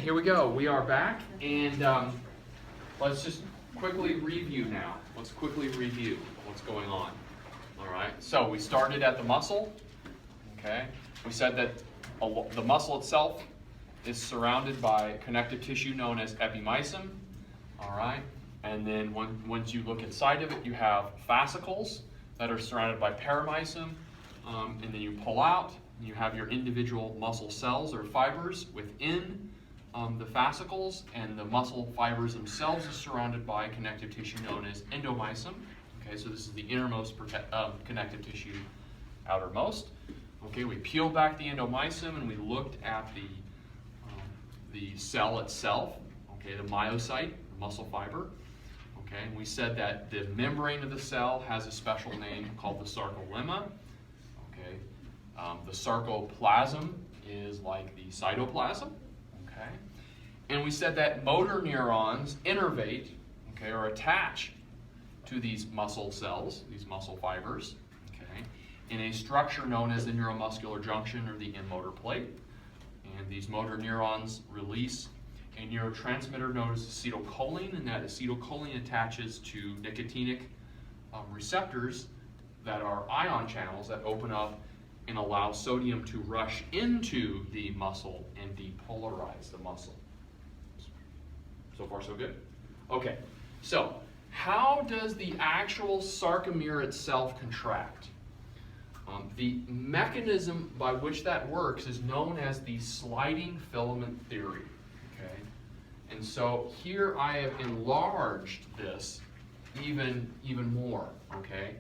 here we go. We are back, and let's just quickly review now. Let's quickly review what's going on. All right, so we started at the muscle, okay? We said that the muscle itself is surrounded by connective tissue known as epimysin, all right? And then once you look inside of it, you have fascicles that are surrounded by paramysin, and then you pull out, and you have your individual muscle cells or fibers within the fascicles, and the muscle fibers themselves are surrounded by connective tissue known as endomysin. Okay, so this is the innermost connective tissue, outermost. Okay, we peeled back the endomysin and we looked at the cell itself. Okay, the myocyte, the muscle fiber. Okay, and we said that the membrane of the cell has a special name called the sarcolemma. Okay, the sarcoplasm is like the cytoplasm. Okay, and we said that motor neurons innervate, okay, or attach to these muscle cells, these muscle fibers, okay, in a structure known as the neuromuscular junction or the in-motor plate. And these motor neurons release a neurotransmitter known as acetylcholine, and that acetylcholine attaches to nicotinic receptors that are ion channels that open up and allow sodium to rush into the muscle and depolarize the muscle. So far, so good? Okay, so how does the actual sarcomere itself contract? The mechanism by which that works is known as the sliding filament theory. Okay, and so here I have enlarged this even more. Okay,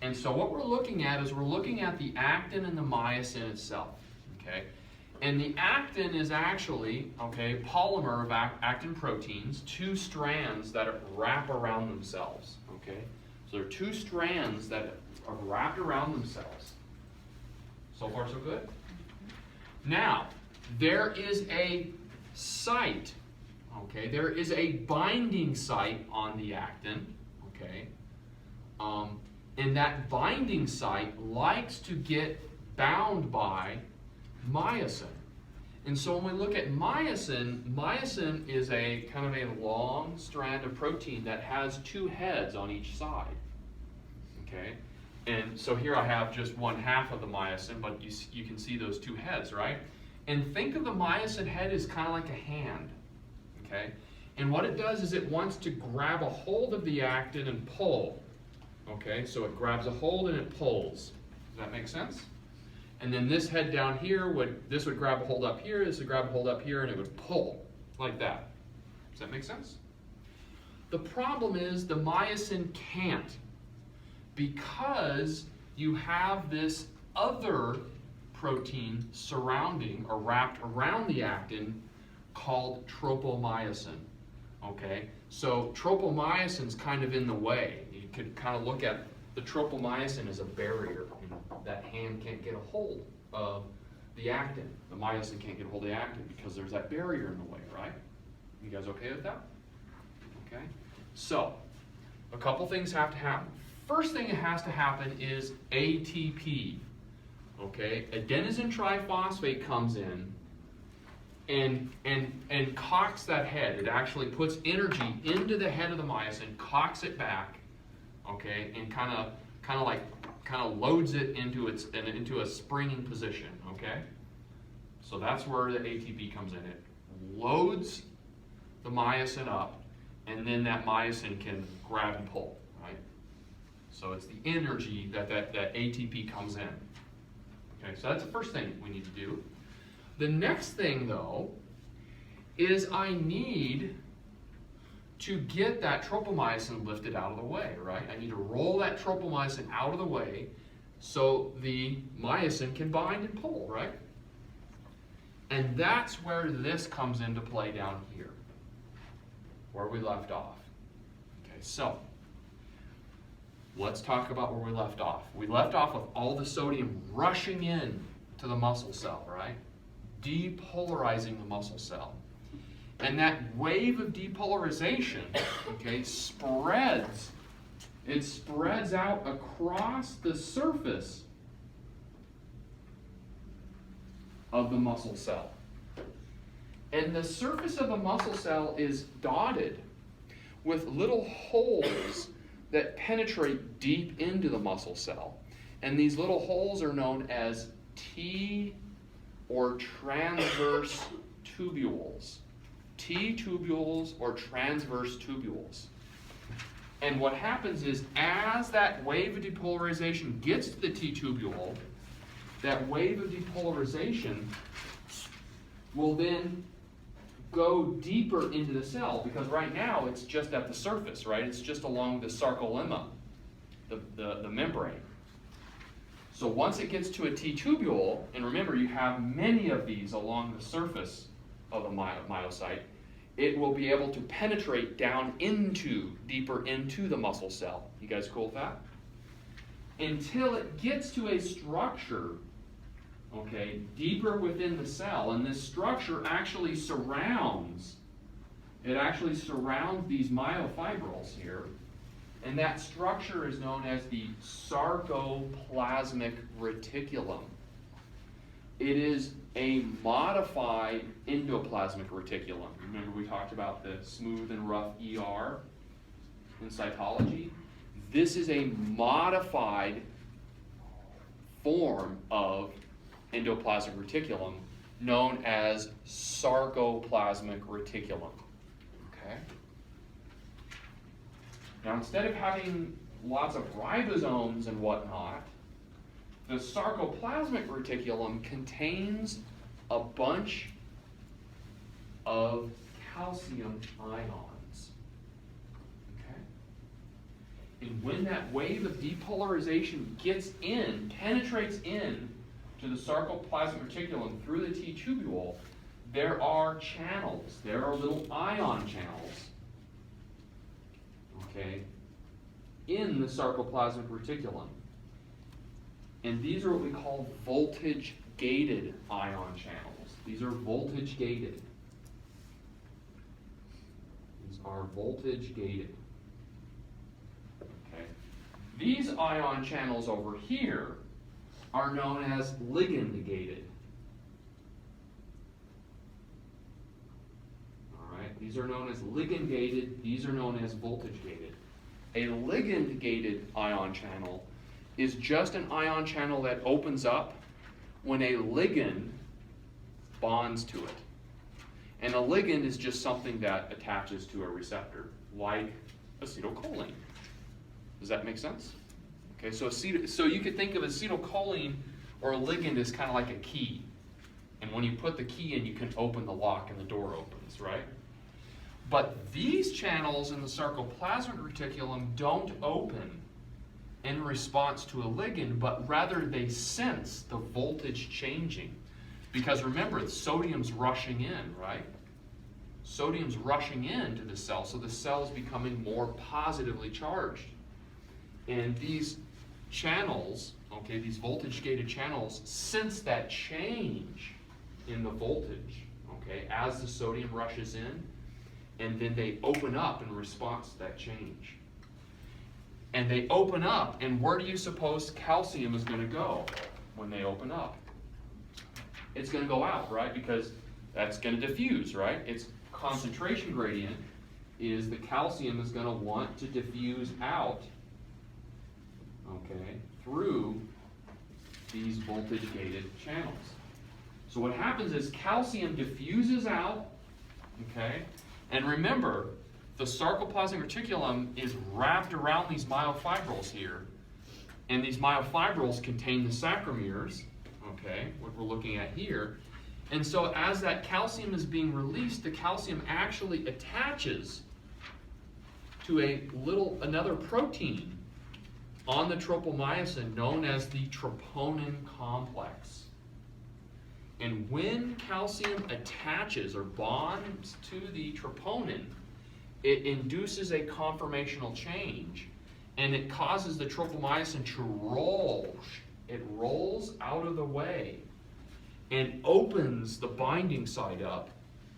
and so what we're looking at is we're looking at the actin and the myosin itself. Okay, and the actin is actually polymer of actin proteins, two strands that wrap around themselves. Okay, so there are two strands that are wrapped around themselves. So far, so good? Now, there is a site, okay? There is a binding site on the actin, okay? And that binding site likes to get bound by myosin. And so when we look at myosin, myosin is a kind of a long strand of protein that has two heads on each side, okay? And so here I have just one half of the myosin, but you can see those two heads, right? And think of the myosin head as kind of like a hand, okay? And what it does is it wants to grab a hold of the actin and pull, okay? So it grabs a hold and it pulls. Does that make sense? And then this head down here would grab a hold up here, this would grab a hold up here, and it would pull like that. Does that make sense? The problem is the myosin can't, because you have this other protein surrounding or wrapped around the actin called tropomyosin. Okay, so tropomyosin's kind of in the way. You could kind of look at the tropomyosin as a barrier. That hand can't get a hold of the actin. The myosin can't get a hold of the actin because there's that barrier in the way, right? You guys okay with that? Okay, so a couple things have to happen. First thing that has to happen is ATP. Okay, adenosine triphosphate comes in and cocks that head. It actually puts energy into the head of the myosin, cocks it back, okay, and kind of loads it into a springing position. Okay, so that's where the ATP comes in. It loads the myosin up, and then that myosin can grab and pull. Right. So it's the energy that ATP comes in. Okay, so that's the first thing we need to do. The next thing, though, is I need to get that tropomyosin lifted out of the way, right? I need to roll that tropomyosin out of the way so the myosin can bind and pull, right? And that's where this comes into play down here, where we left off. Okay, so let's talk about where we left off. We left off with all the sodium rushing in to the muscle cell, right? Depolarizing the muscle cell. And that wave of depolarization, okay, spreads. It spreads out across the surface of the muscle cell. And the surface of the muscle cell is dotted with little holes that penetrate deep into the muscle cell. And these little holes are known as T or transverse tubules. T tubules or transverse tubules. And what happens is, as that wave of depolarization gets to the T tubule, that wave of depolarization will then go deeper into the cell, because right now it's just at the surface, right? It's just along the sarcolemma, the membrane. So once it gets to a T tubule, and remember you have many of these along the surface of the myocyte, it will be able to penetrate down deeper into the muscle cell. You guys cool with that? Until it gets to a structure, okay, deeper within the cell, and this structure actually surrounds these myofibrils here, and that structure is known as the Sarcoplasmic Reticulum. It is a modified endoplasmic reticulum. Remember we talked about the smooth and rough ER in cytology? This is a modified form of endoplasmic reticulum known as Sarcoplasmic Reticulum. Okay? Now instead of having lots of ribosomes and whatnot, the sarcoplasmic reticulum contains a bunch of calcium ions. Okay? And when that wave of depolarization penetrates in to the sarcoplasmic reticulum through the T tubule, there are channels. There are little ion channels, okay, in the sarcoplasmic reticulum. And these are what we call voltage-gated ion channels. These are voltage-gated. These are voltage-gated. Okay. These ion channels over here are known as ligand-gated. All right. These are known as ligand-gated. These are known as voltage-gated. A ligand-gated ion channel is just an ion channel that opens up when a ligand bonds to it. And a ligand is just something that attaches to a receptor, like acetylcholine. Does that make sense? Okay, so you could think of acetylcholine or a ligand as kind of like a key. And when you put the key in, you can open the lock and the door opens, right? But these channels in the sarcoplasmic reticulum don't open in response to a ligand, but rather they sense the voltage changing. Because remember, sodium's rushing in, right? Sodium's rushing into the cell, so the cell's becoming more positively charged. And these channels, okay, these voltage-gated channels, sense that change in the voltage, okay, as the sodium rushes in, and then they open up in response to that change. And they open up, and where do you suppose calcium is going to go when they open up? It's going to go out, right? Because that's going to diffuse, right? Its concentration gradient is the calcium is going to want to diffuse out, okay, through these voltage-gated channels. So what happens is calcium diffuses out, okay? And remember, the sarcoplasmic reticulum is wrapped around these myofibrils here. And these myofibrils contain the sarcomeres, okay, what we're looking at here. And so as that calcium is being released, the calcium actually attaches to another protein on the tropomyosin known as the troponin complex. And when calcium attaches or bonds to the troponin, it induces a conformational change, and it causes the tropomyosin to roll. It rolls out of the way and opens the binding site up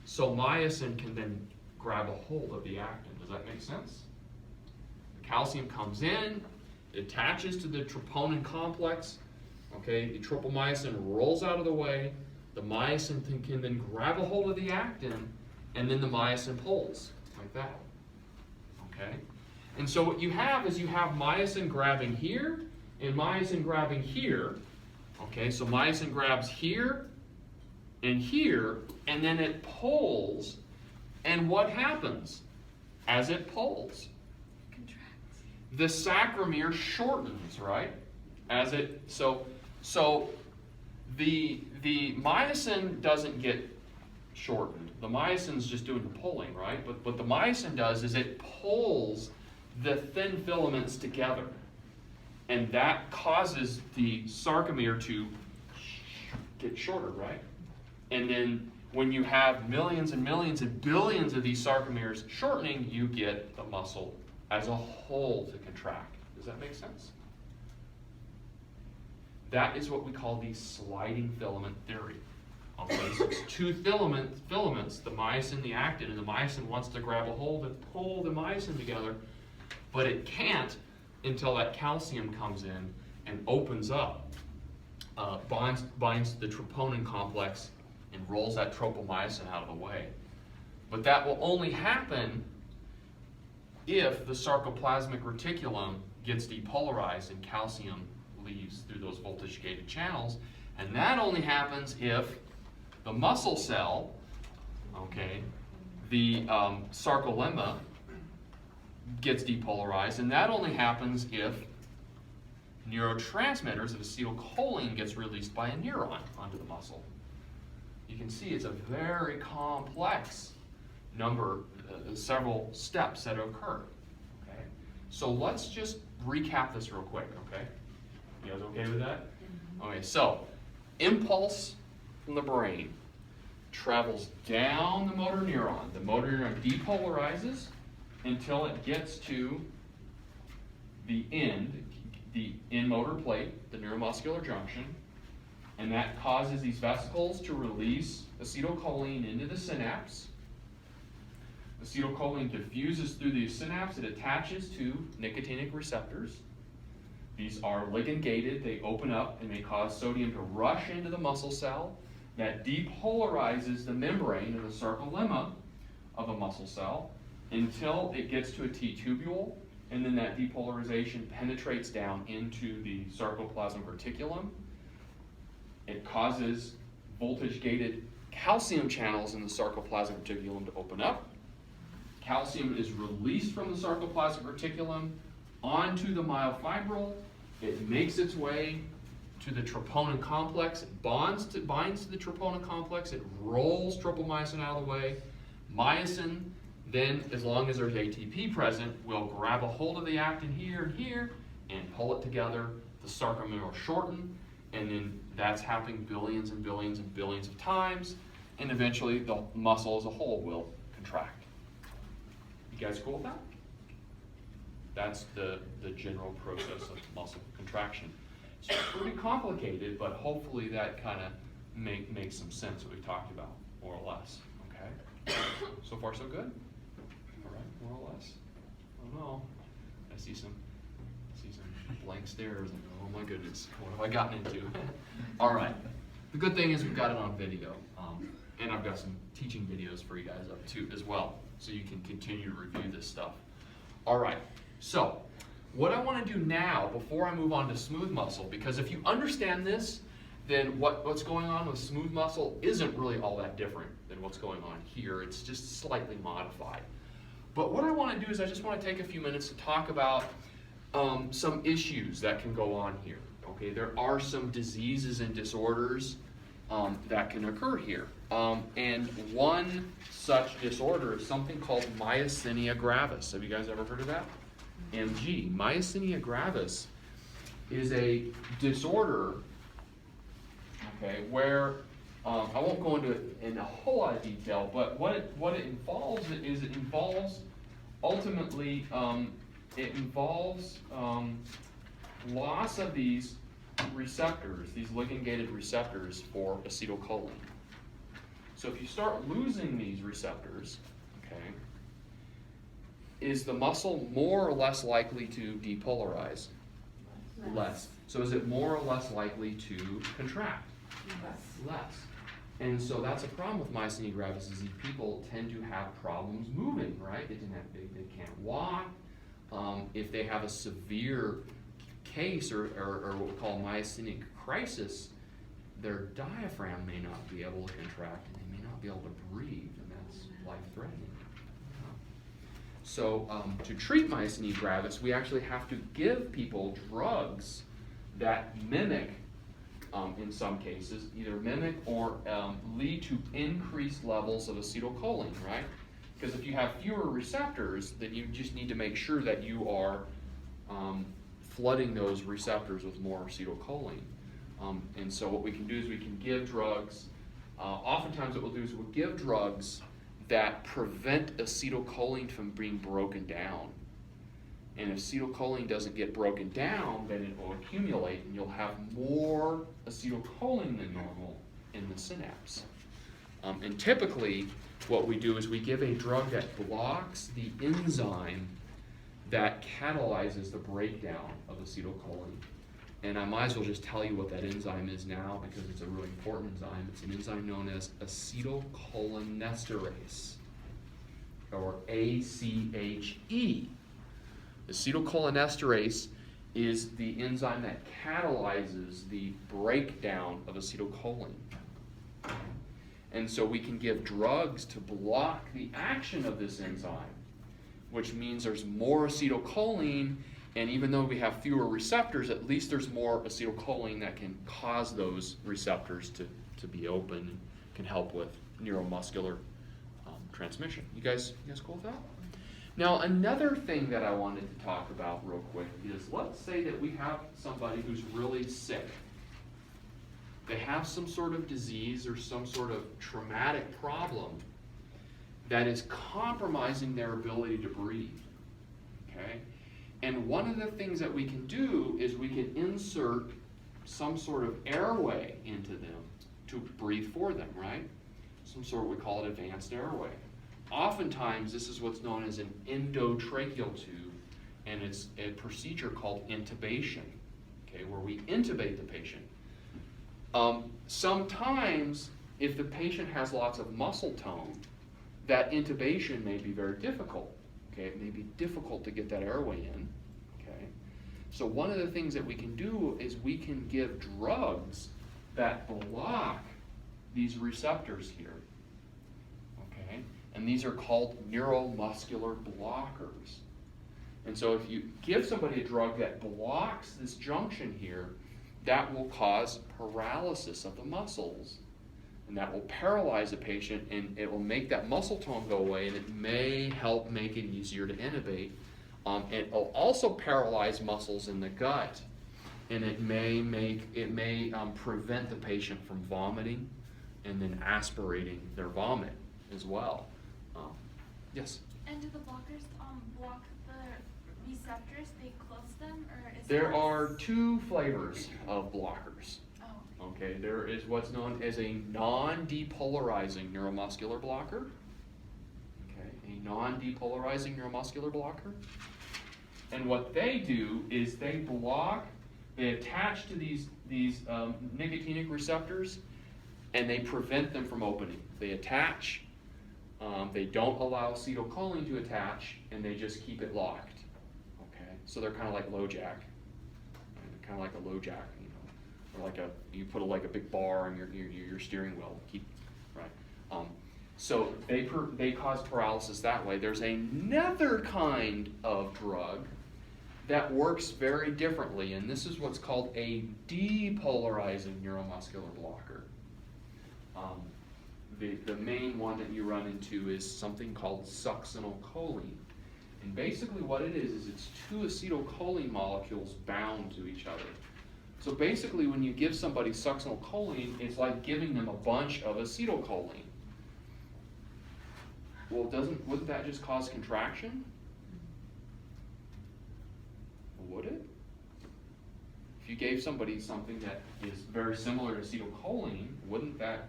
so myosin can then grab a hold of the actin. Does that make sense? The calcium comes in, it attaches to the troponin complex, okay, the tropomyosin rolls out of the way, the myosin can then grab a hold of the actin, and then the myosin pulls, like that. Okay? And so what you have is you have myosin grabbing here, and myosin grabbing here. Okay, so myosin grabs here, and then it pulls. And what happens as it pulls? Contracts. The sarcomere shortens, right? As it so the myosin doesn't get shortened. The myosin's just doing the pulling, right? But what the myosin does is it pulls the thin filaments together. And that causes the sarcomere to get shorter, right? And then when you have millions and millions and billions of these sarcomeres shortening, you get the muscle as a whole to contract. Does that make sense? That is what we call the sliding filament theory. Okay, so it's two filaments, the myosin, the actin, and the myosin wants to grab a hold and pull the myosin together, but it can't until that calcium comes in and opens up, binds the troponin complex and rolls that tropomyosin out of the way. But that will only happen if the sarcoplasmic reticulum gets depolarized and calcium leaves through those voltage-gated channels, and that only happens if the muscle cell, okay, the sarcolemma, gets depolarized, and that only happens if neurotransmitters of acetylcholine gets released by a neuron onto the muscle. You can see it's a very complex number, several steps that occur. Okay, so let's just recap this real quick. Okay, you guys okay with that? Okay, so impulse from the brain travels down the motor neuron. The motor neuron depolarizes until it gets to the end motor plate, the neuromuscular junction, and that causes these vesicles to release acetylcholine into the synapse. Acetylcholine diffuses through the synapse. It attaches to nicotinic receptors. These are ligand-gated. They open up and they cause sodium to rush into the muscle cell. That depolarizes the membrane of the sarcolemma of a muscle cell until it gets to a T-tubule, and then that depolarization penetrates down into the sarcoplasmic reticulum. It causes voltage-gated calcium channels in the sarcoplasmic reticulum to open up. Calcium is released from the sarcoplasmic reticulum onto the myofibril. It makes its way to the troponin complex. It binds to the troponin complex. It rolls tropomyosin out of the way. Myosin, then, as long as there's ATP present, will grab a hold of the actin here and here and pull it together. The sarcomere will shorten, and then that's happening billions and billions and billions of times, and eventually the muscle as a whole will contract. You guys cool with that? That's the general process of muscle contraction. It's pretty complicated, but hopefully that kind of makes some sense what we talked about, more or less. Okay? So far, so good? All right, more or less. Oh no, I see some blank stares and oh my goodness, what have I gotten into? All right. The good thing is we've got it on video, and I've got some teaching videos for you guys up too as well, so you can continue to review this stuff. All right. So, what I want to do now, before I move on to smooth muscle, because if you understand this, then what's going on with smooth muscle isn't really all that different than what's going on here. It's just slightly modified. But what I want to do is I just want to take a few minutes to talk about some issues that can go on here. Okay, there are some diseases and disorders that can occur here. And one such disorder is something called Myasthenia Gravis. Have you guys ever heard of that? MG. Myasthenia Gravis is a disorder, okay, where I won't go into it in a whole lot of detail, but what it involves is it involves ultimately loss of these receptors, these ligand-gated receptors for acetylcholine. So if you start losing these receptors, okay, is the muscle more or less likely to depolarize? Less. So is it more or less likely to contract? Less. Less. And so that's a problem with myasthenia gravis, is these people tend to have problems moving, right? They can't walk. If they have a severe case or what we call myasthenic crisis, their diaphragm may not be able to contract and they may not be able to breathe, and that's life-threatening. So to treat myasthenia gravis, we actually have to give people drugs that mimic, in some cases, either mimic or lead to increased levels of acetylcholine, right? Because if you have fewer receptors, then you just need to make sure that you are flooding those receptors with more acetylcholine. And so what we can do is we can give drugs, oftentimes what we'll do is we'll give drugs that prevent acetylcholine from being broken down. And if acetylcholine doesn't get broken down, then it will accumulate and you'll have more acetylcholine than normal in the synapse. And typically, what we do is we give a drug that blocks the enzyme that catalyzes the breakdown of acetylcholine. And I might as well just tell you what that enzyme is now because it's a really important enzyme. It's an enzyme known as acetylcholinesterase, or ACHE. Acetylcholinesterase is the enzyme that catalyzes the breakdown of acetylcholine. And so we can give drugs to block the action of this enzyme, which means there's more acetylcholine, and even though we have fewer receptors, at least there's more acetylcholine that can cause those receptors to be open and can help with neuromuscular transmission. You guys cool with that? Now, another thing that I wanted to talk about real quick is, let's say that we have somebody who's really sick. They have some sort of disease or some sort of traumatic problem that is compromising their ability to breathe, okay? And one of the things that we can do is we can insert some sort of airway into them to breathe for them, right? Some sort of, we call it advanced airway. Oftentimes, this is what's known as an endotracheal tube, and it's a procedure called intubation, okay, where we intubate the patient. Sometimes, if the patient has lots of muscle tone, that intubation may be very difficult. Okay, it may be difficult to get that airway in. Okay, so one of the things that we can do is we can give drugs that block these receptors here. Okay, and these are called neuromuscular blockers. And so if you give somebody a drug that blocks this junction here, that will cause paralysis of the muscles. And that will paralyze a patient, and it will make that muscle tone go away, and it may help make it easier to intubate. It will also paralyze muscles in the gut, and it may prevent the patient from vomiting and then aspirating their vomit as well. Yes? And do the blockers block the receptors? They close them, or is there are two flavors of blockers. Oh. Okay, there is what's known as a non-depolarizing neuromuscular blocker. Okay, a non-depolarizing neuromuscular blocker. And what they do is they attach to these nicotinic receptors, and they prevent them from opening. They attach, they don't allow acetylcholine to attach, and they just keep it locked. Okay, so they're kind of like low jack, kind of like a low jack, you know, or like you put a big bar on your steering wheel, right. So they cause paralysis that way. There's another kind of drug that works very differently, and this is what's called a depolarizing neuromuscular blocker. The main one that you run into is something called succinylcholine. And basically what it is it's two acetylcholine molecules bound to each other. So basically when you give somebody succinylcholine, it's like giving them a bunch of acetylcholine. Well, wouldn't that just cause contraction? Would it? If you gave somebody something that is very similar to acetylcholine, wouldn't that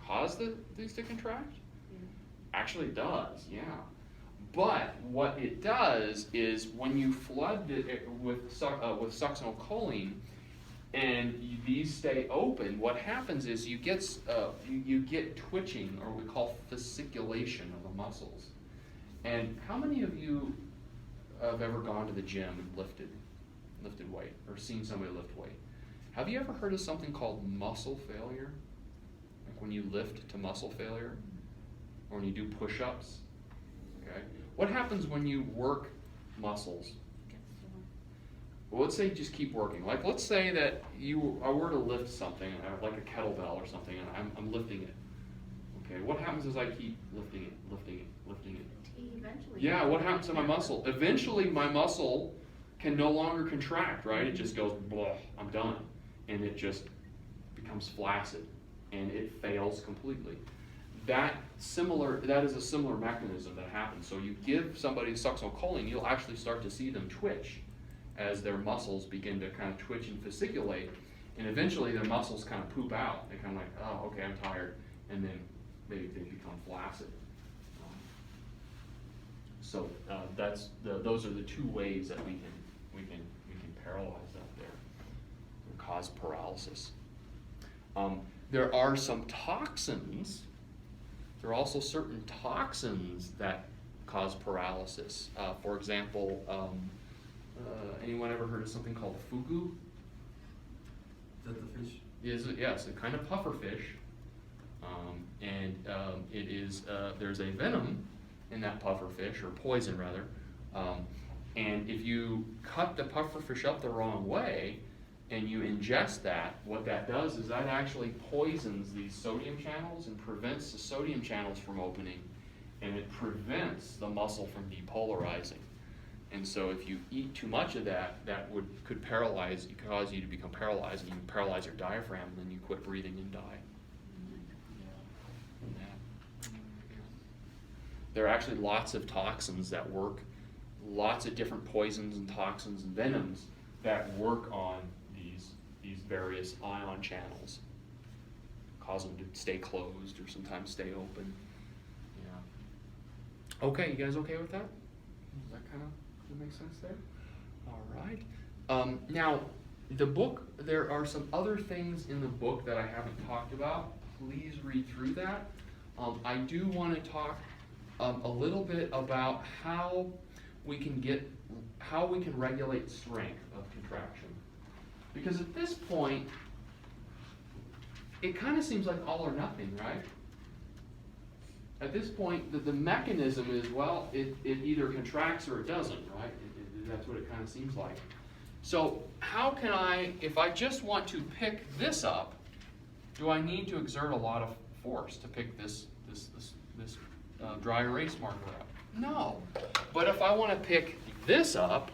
cause these to contract? Yeah. Actually it does, yeah. But what it does is when you flood it with succinylcholine, these stay open, what happens is you get twitching, or we call fasciculation of the muscles. And how many of you have ever gone to the gym and lifted weight, or seen somebody lift weight? Have you ever heard of something called muscle failure? Like when you lift to muscle failure, or when you do push-ups? Okay. What happens when you work muscles? Well, let's say just keep working. Like, let's say that I were to lift something, like a kettlebell or something, and I'm lifting it. Okay, what happens is I keep lifting it. Eventually. Yeah, what happens to my muscle? Eventually, my muscle can no longer contract, right? It just goes, blah, I'm done. And it just becomes flaccid, and it fails completely. That is a similar mechanism that happens. So you give somebody succinylcholine, you'll actually start to see them twitch as their muscles begin to kind of twitch and fasciculate, and eventually their muscles kind of poop out. They're kind of like, oh, okay, I'm tired, and then they become flaccid. So those are the two ways that we can paralyze that there, or cause paralysis. There are some toxins. There are also certain toxins that cause paralysis. For example, anyone ever heard of something called fugu? Is that the fish? Yes, a kind of puffer fish. It is, there's a venom in that puffer fish, or poison rather. And if you cut the puffer fish up the wrong way and you ingest that, what that does is that actually poisons these sodium channels and prevents the sodium channels from opening, and it prevents the muscle from depolarizing. And so if you eat too much of that, could paralyze, cause you to become paralyzed, and you can paralyze your diaphragm, and then you quit breathing and die. There are actually lots of toxins that work, lots of different poisons and toxins and venoms that work on these various ion channels, cause them to stay closed or sometimes stay open. Yeah. Okay, you guys okay with that? Does that kind of make sense there? All right. Now, the book, there are some other things in the book that I haven't talked about. Please read through that. I do want to talk a little bit about how we can regulate strength of contraction. Because at this point, it kind of seems like all or nothing, right? At this point, the mechanism is, well, it either contracts or it doesn't, right? That's what it kind of seems like. So how can if I just want to pick this up, do I need to exert a lot of force to pick this dry erase marker up? No. But if I want to pick this up,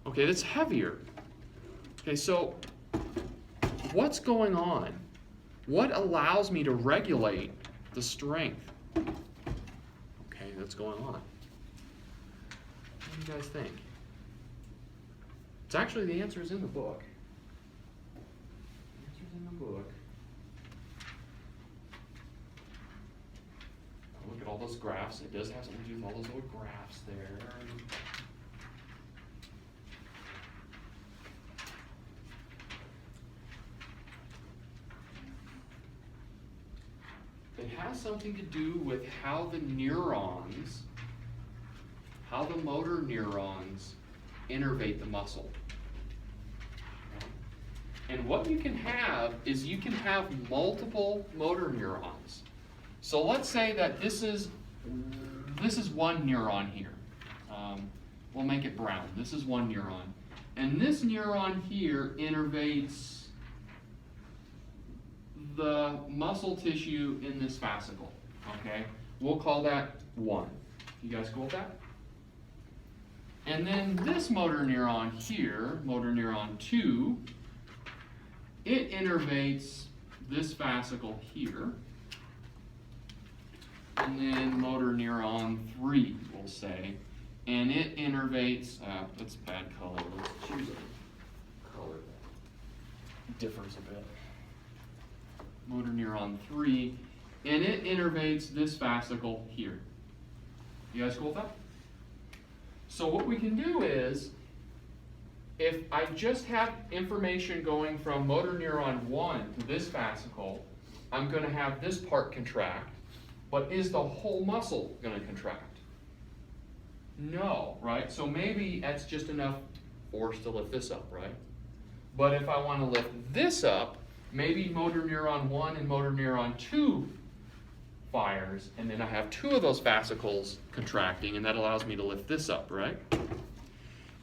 okay, that's heavier. Okay, so what's going on? What allows me to regulate the strength? Okay, that's going on. What do you guys think? It's actually, the answer is in the book. The answer's in the book. Look at all those graphs. It does have something to do with all those little graphs there. It has something to do with how the neurons, how the motor neurons innervate the muscle. Okay? And what you can have is you can have multiple motor neurons. So let's say that this is one neuron here. We'll make it brown. This is one neuron. And this neuron here innervates the muscle tissue in this fascicle. Okay? We'll call that 1. You guys cool with that? And then this motor neuron here, motor neuron 2, it innervates this fascicle here. And then motor neuron 3, we'll say, and it innervates, that's a bad color, let's choose a color that differs a bit. Motor neuron 3, and it innervates this fascicle here. You guys cool with that? So what we can do is, if I just have information going from motor neuron 1 to this fascicle, I'm going to have this part contract, but is the whole muscle going to contract? No, right? So maybe that's just enough force to lift this up, right? But if I want to lift this up, maybe motor neuron 1 and motor neuron 2 fires, and then I have 2 of those fascicles contracting, and that allows me to lift this up, right?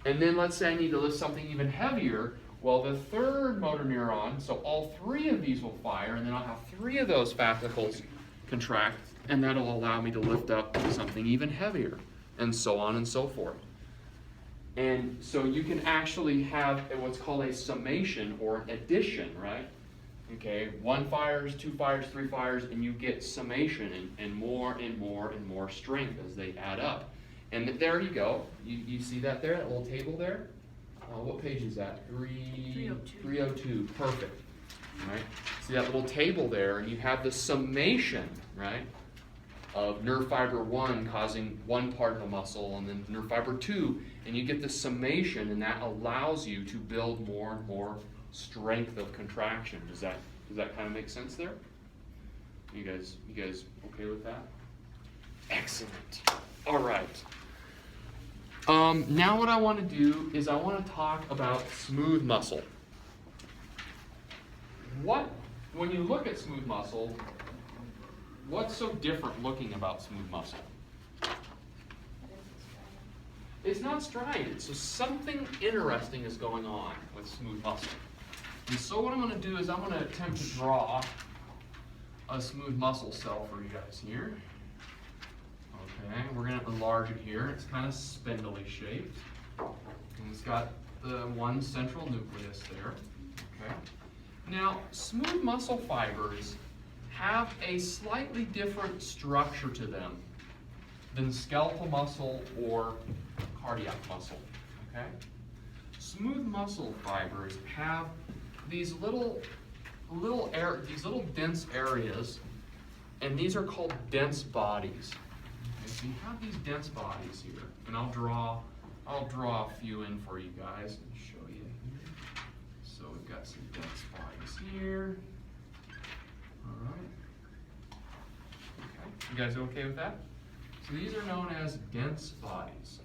And then let's say I need to lift something even heavier. Well, the third motor neuron, so all 3 of these will fire, and then I'll have 3 of those fascicles contract, and that'll allow me to lift up something even heavier, and so on and so forth. And so you can actually have what's called a summation or an addition, right? Okay, 1 fires, 2 fires, 3 fires, and you get summation and more and more and more strength as they add up. And there you go. You see that there, that little table there? What page is that? 302. 302, perfect. All right. See that little table there, and you have the summation, right, of nerve fiber 1 causing one part of the muscle, and then nerve fiber 2, and you get the summation, and that allows you to build more and more strength of contraction. Does that kind of make sense there? You guys okay with that? Excellent. All right. Now what I want to do is I want to talk about smooth muscle. When you look at smooth muscle, what's so different looking about smooth muscle? It's not striated, so something interesting is going on with smooth muscle. And so what I'm going to do is I'm going to attempt to draw a smooth muscle cell for you guys here. Okay, we're going to enlarge it here. It's kind of spindly shaped. And it's got the one central nucleus there. Okay. Now, smooth muscle fibers have a slightly different structure to them than skeletal muscle or cardiac muscle. Okay? Smooth muscle fibers have these little dense areas, and these are called dense bodies. Okay, so you have these dense bodies here, and I'll draw a few in for you guys and show you here. So we've got some dense bodies here. All right. Okay, you guys okay with that? So these are known as dense bodies.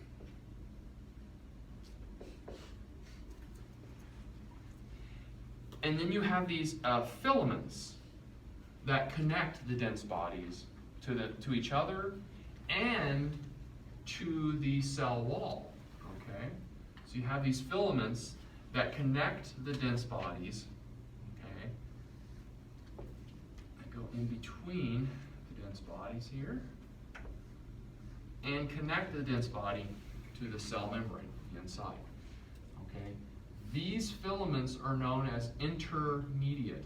And then you have these filaments that connect the dense bodies to each other and to the cell wall. Okay, so you have these filaments that connect the dense bodies. Okay, that go in between the dense bodies here and connect the dense body to the cell membrane inside. Okay. These filaments are known as intermediate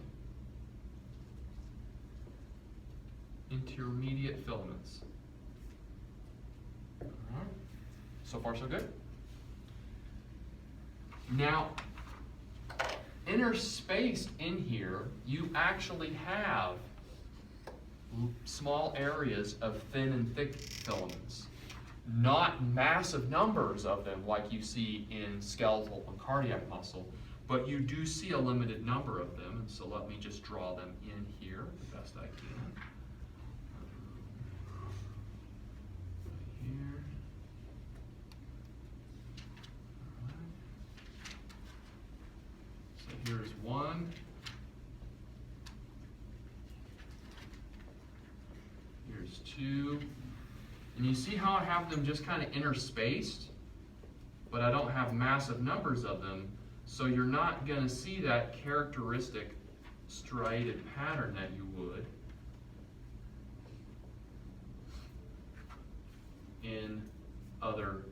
filaments. All right. So far, so good? Now, interspaced in here, you actually have small areas of thin and thick filaments. Not massive numbers of them like you see in skeletal and cardiac muscle, but you do see a limited number of them, and so let me just draw them in here the best I can. Right here. All right. So here's one. Here's two. And you see how I have them just kind of interspaced, but I don't have massive numbers of them, so you're not going to see that characteristic striated pattern that you would in other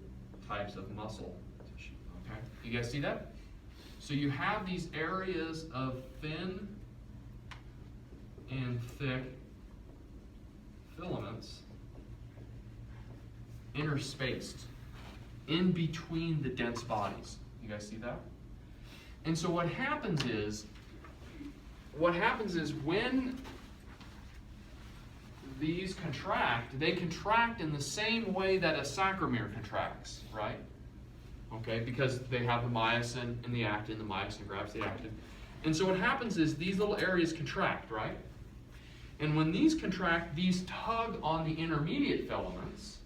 types of muscle tissue. Okay, you guys see that? So you have these areas of thin and thick filaments interspaced in between the dense bodies. You guys see that? And so what happens is when these contract, they contract in the same way that a sarcomere contracts, right? okay, because they have the myosin and the actin. The myosin grabs the actin. And so what happens is these little areas contract, right? And when these contract, these tug on the intermediate filaments,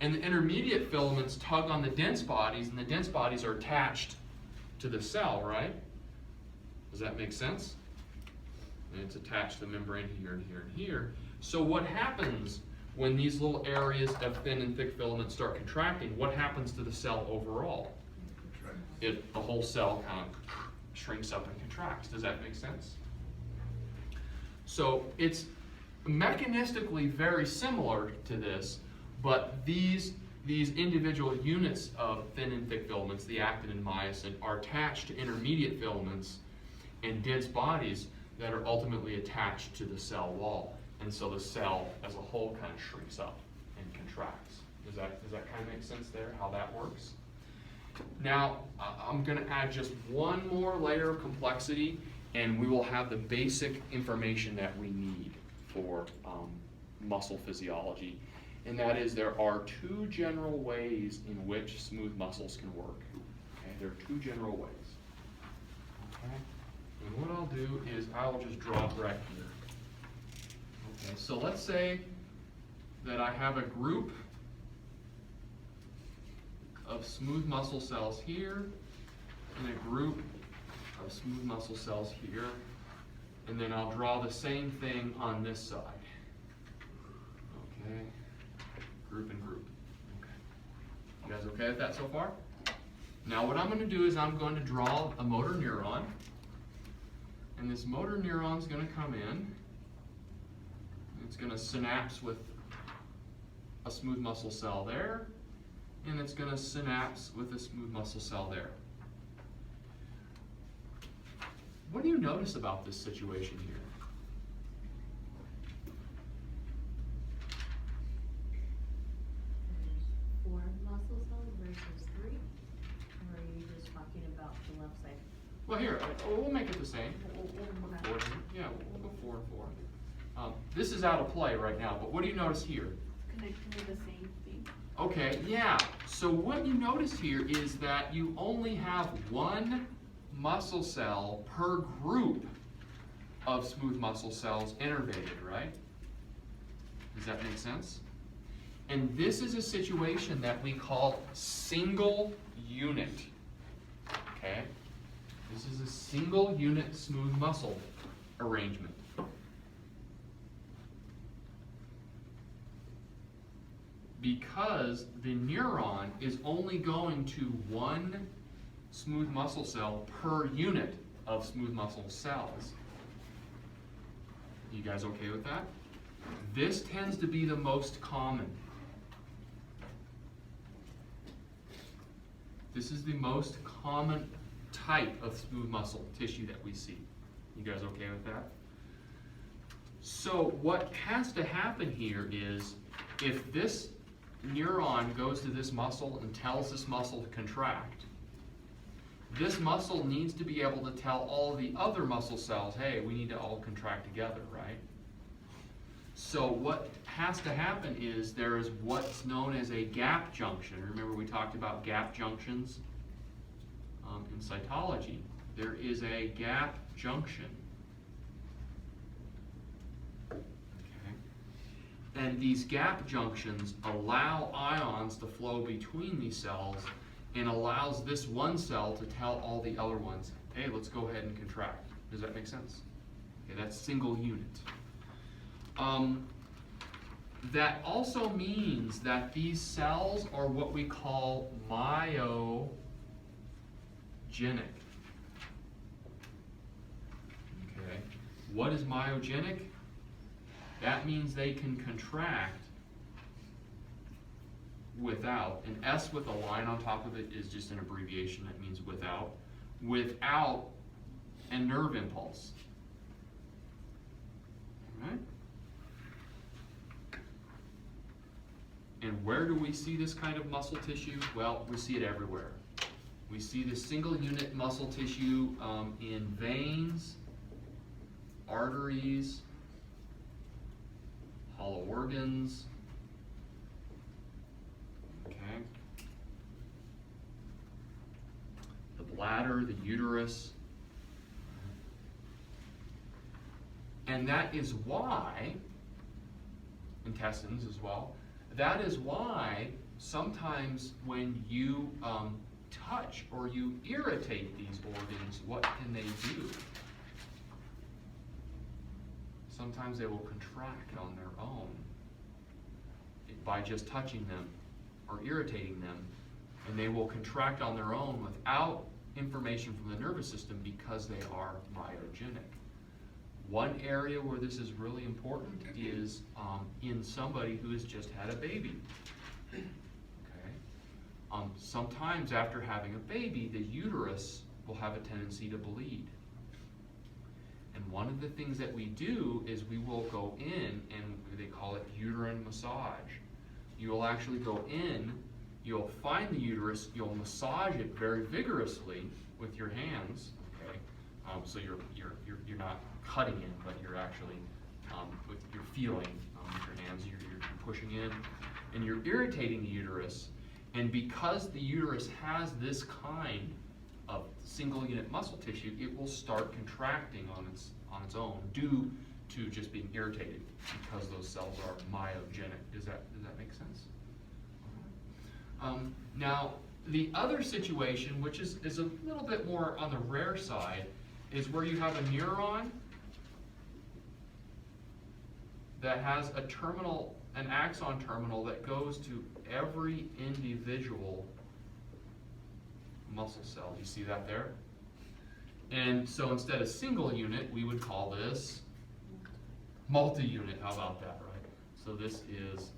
and the intermediate filaments tug on the dense bodies, and the dense bodies are attached to the cell, right? Does that make sense? And it's attached to the membrane here and here and here. So what happens when these little areas of thin and thick filaments start contracting? What happens to the cell overall? The whole cell kind of shrinks up and contracts. Does that make sense? So it's mechanistically very similar to this, but these individual units of thin and thick filaments, the actin and myosin, are attached to intermediate filaments and dense bodies that are ultimately attached to the cell wall. And so the cell as a whole kind of shrinks up and contracts. Does that kind of make sense there, how that works? Now, I'm going to add just one more layer of complexity, and we will have the basic information that we need for muscle physiology. And that is, there are two general ways in which smooth muscles can work. Okay, there are two general ways. Okay, and what I'll do is I'll just draw it right here. Okay, so let's say that I have a group of smooth muscle cells here, and a group of smooth muscle cells here, and then I'll draw the same thing on this side. Okay, group and group. Okay, you guys okay with that so far? Now what I'm going to do is I'm going to draw a motor neuron, and this motor neuron is going to come in. It's going to synapse with a smooth muscle cell there, and it's going to synapse with a smooth muscle cell there. What do you notice about this situation here? There's 4 muscle cells versus 3? Or are you just talking about the left side? Well, here, we'll make it the same. We'll go 4. Yeah, we'll go 4 and 4. This is out of play right now, but what do you notice here? Connecting to the same thing. Okay, yeah. So what you notice here is that you only have one muscle cell per group of smooth muscle cells innervated, right? Does that make sense? And this is a situation that we call single unit. Okay? This is a single unit smooth muscle arrangement. Because the neuron is only going to one smooth muscle cell per unit of smooth muscle cells. You guys okay with that? This tends to be the most common. This is the most common type of smooth muscle tissue that we see. You guys okay with that? So what has to happen here is, if this neuron goes to this muscle and tells this muscle to contract, this muscle needs to be able to tell all the other muscle cells, hey, we need to all contract together, right? So what has to happen is there is what's known as a gap junction. Remember we talked about gap junctions in cytology. There is a gap junction. And these gap junctions allow ions to flow between these cells and allows this one cell to tell all the other ones, hey, let's go ahead and contract. Does that make sense? Okay, that's single unit. That also means that these cells are what we call myogenic. Okay, what is myogenic? That means they can contract without, an S with a line on top of it is just an abbreviation, that means without a nerve impulse. All right? And where do we see this kind of muscle tissue? Well, we see it everywhere. We see this single unit muscle tissue in veins, arteries, hollow organs. Okay. uterus. And that is why, intestines as well, that is why sometimes when you touch or you irritate these organs, what can they do? Sometimes they will contract on their own by just touching them or irritating them, and they will contract on their own without information from the nervous system because they are myogenic. One area where this is really important is in somebody who has just had a baby. Okay. Sometimes after having a baby, the uterus will have a tendency to bleed. And one of the things that we do is we will go in, and they call it uterine massage. You will actually go in, you'll find the uterus, you'll massage it very vigorously with your hands. Okay. So you're not cutting in, but you're actually you're feeling with your hands. You're pushing in, and you're irritating the uterus. And because the uterus has this kind of single unit muscle tissue, it will start contracting on its own due to just being irritated because those cells are myogenic. Does that make sense? Now, the other situation, which is a little bit more on the rare side, is where you have a neuron that has an axon terminal that goes to every individual muscle cell. You see that there? And so instead of single unit, we would call this multi-unit. How about that, right? So this is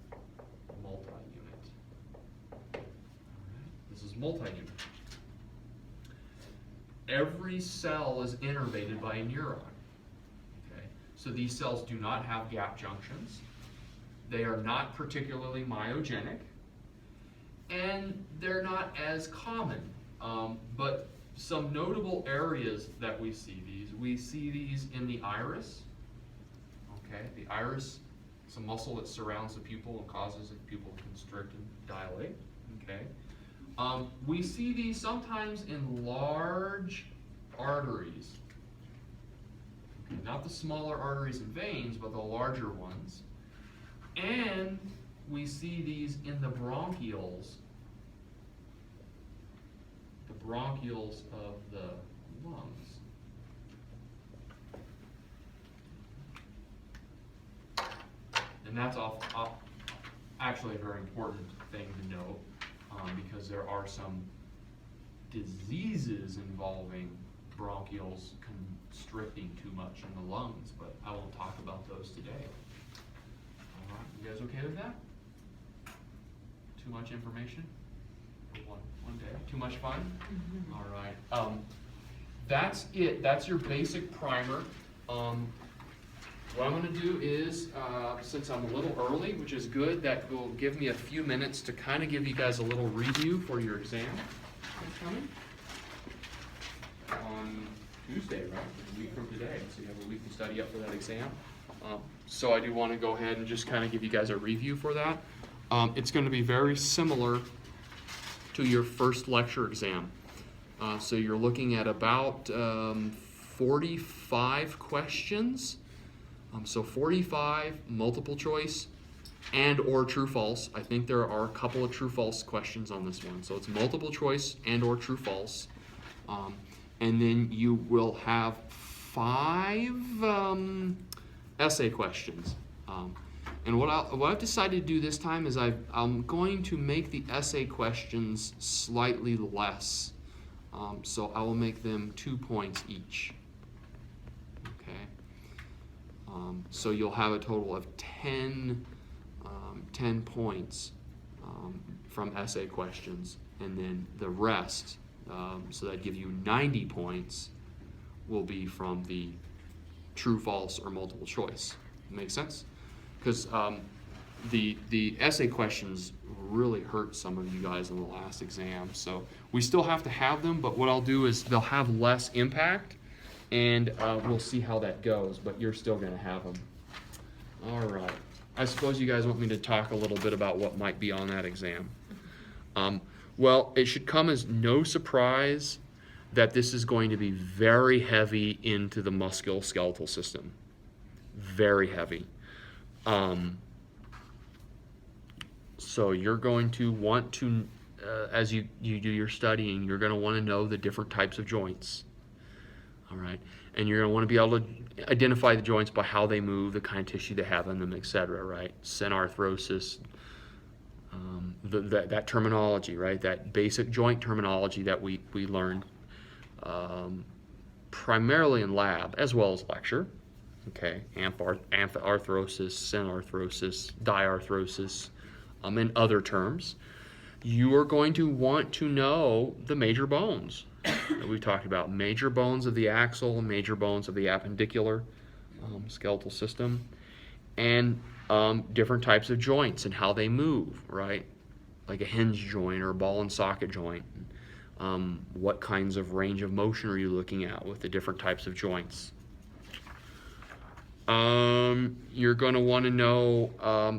multi-unit. This is multi-unit. Every cell is innervated by a neuron. Okay? So these cells do not have gap junctions. They are not particularly myogenic. And they're not as common. But some notable areas that we see these in the iris. Okay, the iris is a muscle that surrounds the pupil and causes the pupil to constrict and dilate. Okay, we see these sometimes in large arteries. Okay, not the smaller arteries and veins, but the larger ones. And we see these in the bronchioles. The bronchioles of the lungs. And that's actually a very important thing to note because there are some diseases involving bronchioles constricting too much in the lungs, but I won't talk about those today. All right, you guys okay with that? Too much information? One day. Too much fun? Mm-hmm. All right. That's it. That's your basic primer. What I'm going to do is, since I'm a little early, which is good, that will give me a few minutes to kind of give you guys a little review for your exam that's coming on Tuesday, right? A week from today. So you have a week to study up for that exam. So I do want to go ahead and just kind of give you guys a review for that. It's going to be very similar to your first lecture exam. So you're looking at about 45 questions. So 45 multiple choice and or true false. I think there are a couple of true false questions on this one. So it's multiple choice and or true false. And then you will have 5 essay questions. And what I've decided to do this time is I'm going to make the essay questions slightly less. So I will make them 2 points each. Okay. So you'll have a total of 10 points from essay questions, and then the rest, so that give you 90 points, will be from the true, false, or multiple choice. Make sense? Because the essay questions really hurt some of you guys in the last exam. So we still have to have them, but what I'll do is they'll have less impact, and we'll see how that goes, but you're still going to have them. All right. I suppose you guys want me to talk a little bit about what might be on that exam. Well, it should come as no surprise that this is going to be very heavy into the musculoskeletal system. Very heavy. So you're going to want to, as you do your studying, you're going to want to know the different types of joints. All right, and you're going to want to be able to identify the joints by how they move, the kind of tissue they have in them, etc. Right, synarthrosis, that terminology, right? That basic joint terminology that we learned primarily in lab as well as lecture. Okay, amphiarthrosis, synarthrosis, diarthrosis, and other terms. You are going to want to know the major bones that we've talked about. Major bones of the axle and major bones of the appendicular skeletal system. And different types of joints and how they move, right? Like a hinge joint or a ball and socket joint. What kinds of range of motion are you looking at with the different types of joints? You're going to want to know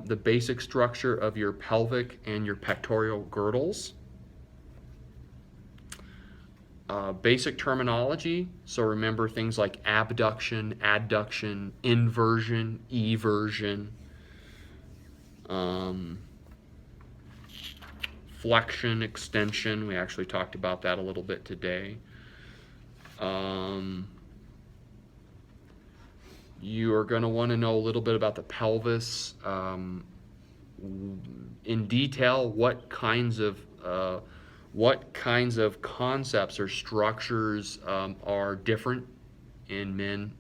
the basic structure of your pelvic and your pectoral girdles. Basic terminology, so remember things like abduction, adduction, inversion, eversion, flexion, extension. We actually talked about that a little bit today. You are going to want to know a little bit about the pelvis, in detail, what kinds of concepts or structures are different in men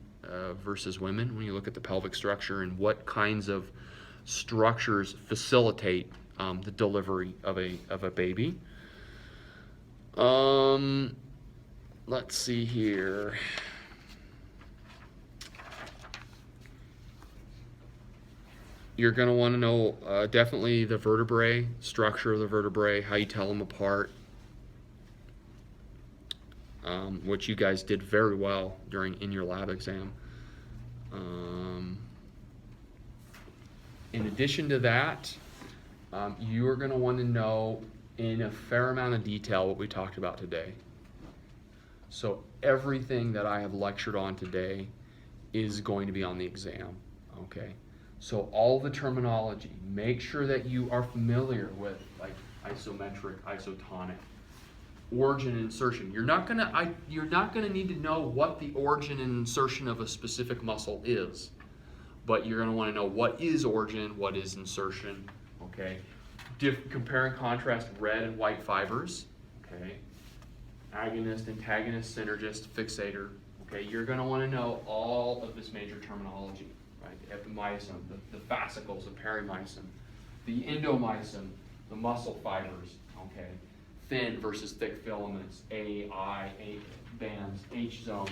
versus women when you look at the pelvic structure, and what kinds of structures facilitate the delivery of a baby. Let's see here. You're going to want to know definitely the vertebrae, structure of the vertebrae, how you tell them apart, which you guys did very well in your lab exam. In addition to that, you are going to want to know in a fair amount of detail what we talked about today. So everything that I have lectured on today is going to be on the exam, okay? So all the terminology, make sure that you are familiar with like isometric, isotonic, origin and insertion. You're not gonna need to know what the origin and insertion of a specific muscle is, but you're gonna want to know what is origin, what is insertion. Okay, compare and contrast red and white fibers. Okay, agonist, antagonist, synergist, fixator. Okay, you're gonna want to know all of this major terminology. Right, the myosin, the fascicles, the perimyosin, the endomyosin, the muscle fibers. Okay, thin versus thick filaments, A bands, H zones,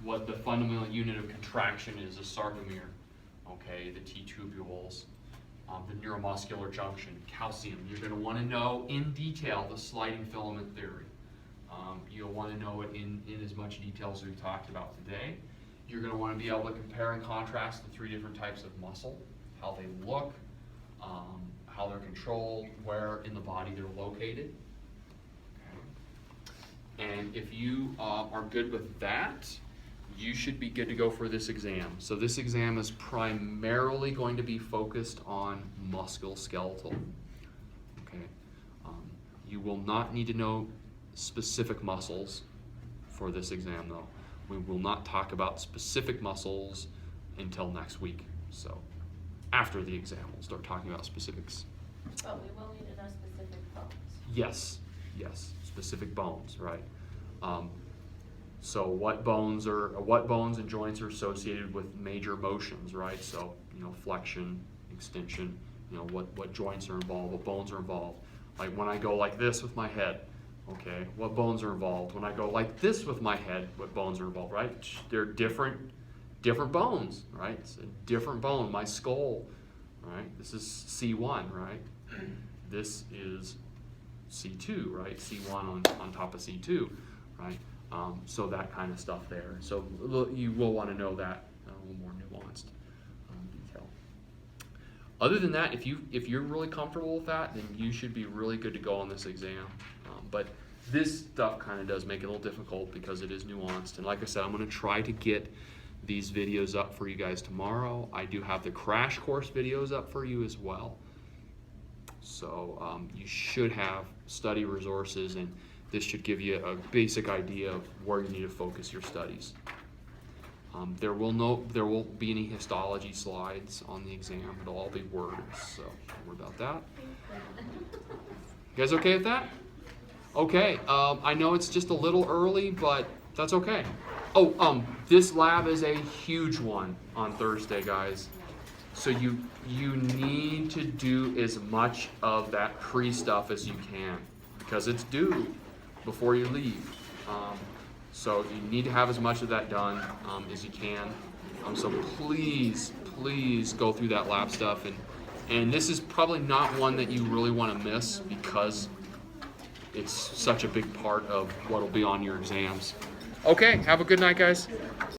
what the fundamental unit of contraction is, a sarcomere, okay, the T tubules, the neuromuscular junction, calcium. You're going to want to know in detail the sliding filament theory. You'll want to know it in as much detail as we talked about today. You're going to want to be able to compare and contrast the three different types of muscle, how they look, how they're controlled, where in the body they're located. And if you are good with that, you should be good to go for this exam. So this exam is primarily going to be focused on musculoskeletal. Okay, you will not need to know specific muscles for this exam, though. We will not talk about specific muscles until next week. So after the exam, we'll start talking about specifics. But we will need to know specific bones. Yes, specific bones, right? So what bones and joints are associated with major motions, right? So flexion, extension. What joints are involved, what bones are involved. Like when I go like this with my head, okay, what bones are involved? When I go like this with my head, what bones are involved, right? They're different bones, right? It's a different bone. My skull, right? This is C1, right? This is C2, right? C1 on top of C2, right? So that kind of stuff there. So you will want to know that a little more nuanced detail. Other than that, if you're really comfortable with that, then you should be really good to go on this exam. But This stuff kind of does make it a little difficult because it is nuanced. And like I said, I'm going to try to get these videos up for you guys tomorrow. I do have the crash course videos up for you as well. So you should have study resources, and this should give you a basic idea of where you need to focus your studies. There won't be any histology slides on the exam. It'll all be words, so don't worry about that. You guys okay with that? Okay, I know it's just a little early, but that's okay. Oh, this lab is a huge one on Thursday, guys. So you need to do as much of that pre-stuff as you can, because it's due before you leave. So you need to have as much of that done as you can. So please go through that lab stuff. And this is probably not one that you really want to miss because it's such a big part of what will be on your exams. Okay, have a good night, guys.